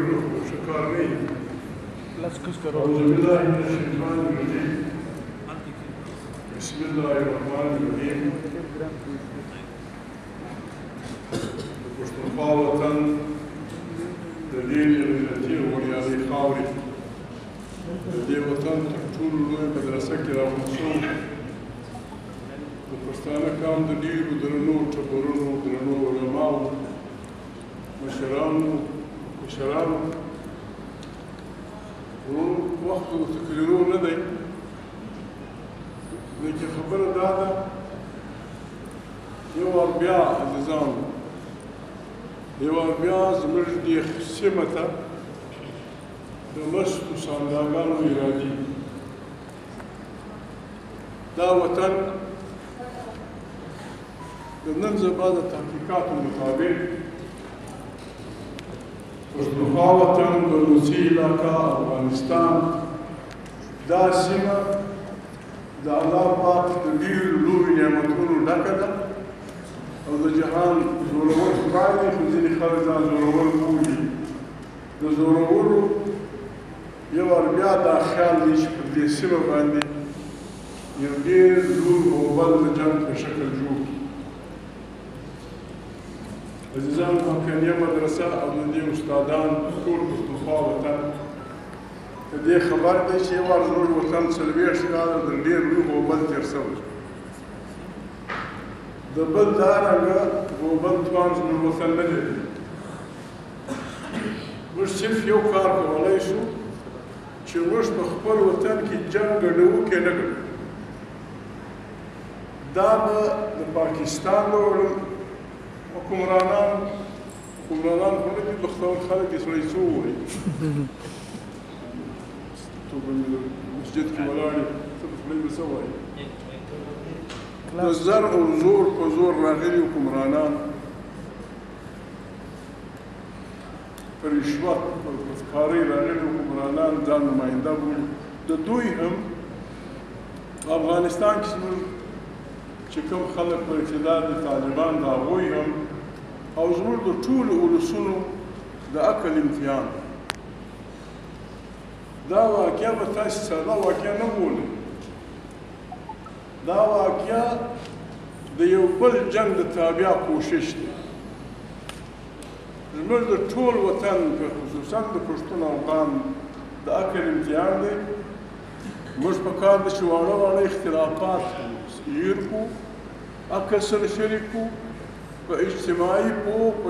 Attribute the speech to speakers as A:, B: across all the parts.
A: شكرني أعوذ بالله من الشيطان الرجيم بسم الله الرحمن الرحيم مصطفى دليل التي وليالي خاوري دليل وطن تقتول مدرسة كرا منصوب وپښتانه کام د ډیرو درنو ټبرونو درنو علماو مشرانو وقت تکررو نه دی لیکن خبره دا ده یو وار بیا عزیزانو یو وار بیا زموږ دې سیمه ته د مستو سوداګانو ارادي دا وطن د نن سبا د تحقیقاتو مطابق پښتونخوا وطن بلوڅي علاقه افغانستان دا سیمه د الله پاک د ډېرو لویو نعمتونو ډکه ده او د جهان زورور خدای دی خو ځینې خلک ځان زورور بولي د زورورو یو وار بیا دا خیال دی چې پر دې سیمه باندې یو ډېر لوی غوبل د جنګ په شکل جوړ کړي عزیزان حقانیه مدرسه او د دې استادان ټول پښتونخوا وطن د دې خبر دی چې یو وار زموږ وطن 40 کاله د ډېر لوی غوبل تېر شوی د بل دارنګه غوبل توان زموږ وطن نه لري موږ صرف یو کار کولی شو چې موږ په خپل وطن کې جنګ ګډوونکی نه کړو دا به د پاکستان حکمرانان خو نه دي بختور خلک یې سړی څه ووایي تو په مسجد کې ولاړ یې ته په خولې به څه وایي د زر او زور په زور راغلي حکمرانان په رشوت په بدکارۍ راغلي حکمرانان ځان نماینده بولي د دوی هم په افغانستان کې زموږ چې کوم خلک په اقتدار د طالبان د هغوی هم او زموږ د ټولو ولسونو د عقل امتحان دا واقعه به تاسې ساده واقعه نه بولئ دا واقعه د یو بل جنګ د تابع کوشش دی زموږ د ټول وطن خصوصا د پښتون افغان د عقل امتحان دی موږ په کار ده چې واړه واړه اختلافات هیر کړو عقل سره شریک کړو په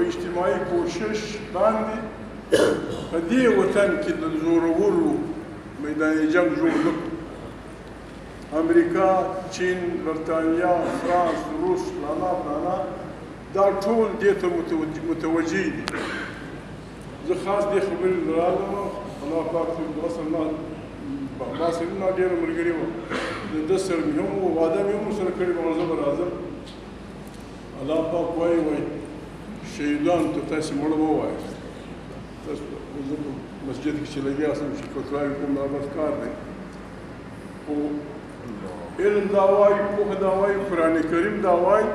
A: اجتماعي کوشش باندې په دې وطن کې د زورورو میدان جنګ جوړ نه کړو امریکا چین برطانیا فرانس روس فلانا دا ټول دې ته متوجه دي زه خاص دې خبرې راغلم الله پاک ما سره نه ډېر ملګري وو د ده سره مې هم واده مې هم ورسره کړې وه زه به راځم الله پاک وایي شهیدانو ته تاسې مړه ووایاست تاسو زه په مسجد کې چې لګیا سم چې کوتراوي کوم دا بس کار دی خو علم دا وایي پوهه دا وایي قرآن کریم دا وایي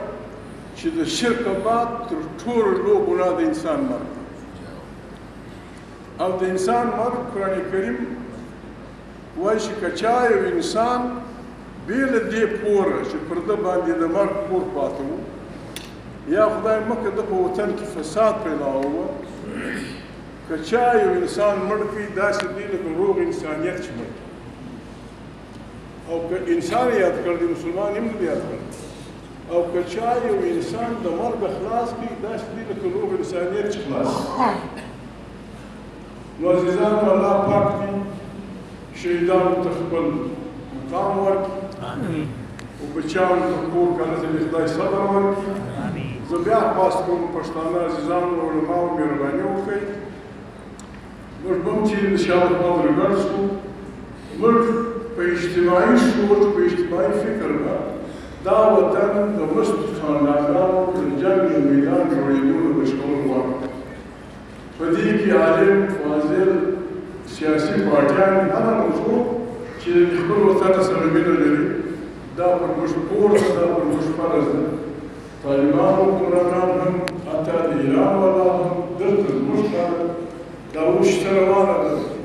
A: چې د شرک بعد تر ټولو لوی ګناه د انسان مرګ او د انسان مرګ قرآن کریم وایي چې که چا یو انسان بې له دې پوره چې پر ده باندې د مرګ پور پاته و یا خدای مکړه ده په وطن کې فساد پیدا وه که چا یو انسان مړ کړي داسې دی لکه روغ انسانیت چې مړ او که انسان یاد کړ دی مسلمان هم نه یاد کړ او که چا یو انسان د مرګ خلاص کړي داسې دی لکه روغ انسانیت چې خلاص نو عزیزانو الله پاک دي شهیدانو ته خپل مقام ورکړي او بچیانو ته کور کنه چې خدای صبر ورکړي زه بیا خواست کوم پښتانه عزیزانو علماو مهرباني وکړئ موږ به هم چې انشاءالله ورګډ شو موږ په اجتماعي شعور په اجتماعي فکر به دا وطن د مستو خاندانانو د جنګ د میدان جوړېدو د بشپړ غواړو په دې کې عالم فاضل سیاسي پارټیان هغه موضوع چې د خپل وطن سره مینه لري دا پر موږ پور ده دا پر موږ فرض ده طالبان حکمرانان هم حتی د ایران والا هم دلته زموږ دا اوس ته روانه ده